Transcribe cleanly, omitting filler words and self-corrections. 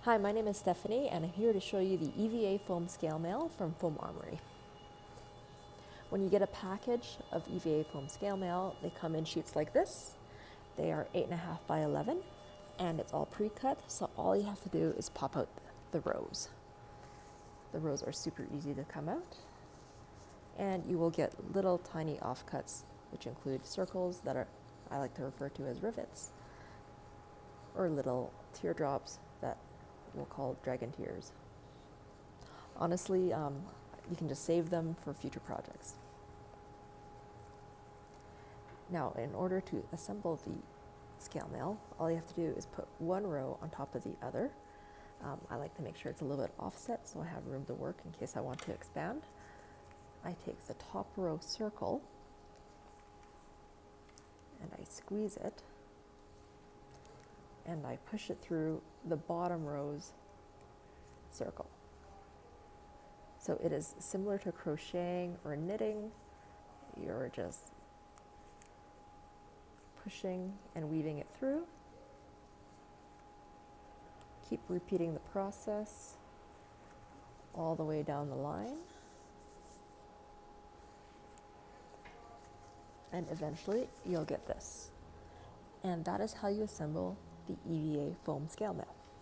Hi, my name is Stephanie and I'm here to show you the EVA foam scale mail from Foam Armory. When you get a package of EVA foam scale mail, they come in sheets like this. They are 8.5 by 11 and it's all pre-cut, so all you have to do is pop out the rows. The rows are super easy to come out, and you will get little tiny offcuts, which include circles that I like to refer to as rivets, or little teardrops that we'll call dragon tears. Honestly, you can just save them for future projects. Now, in order to assemble the scale mail, all you have to do is put one row on top of the other. I like to make sure it's a little bit offset so I have room to work in case I want to expand. I take the top row circle and I squeeze it and I push it through the bottom row's circle. So it is similar to crocheting or knitting. You're just pushing and weaving it through. Keep repeating the process all the way down the line. And eventually you'll get this. And that is how you assemble the EVA foam scale mail.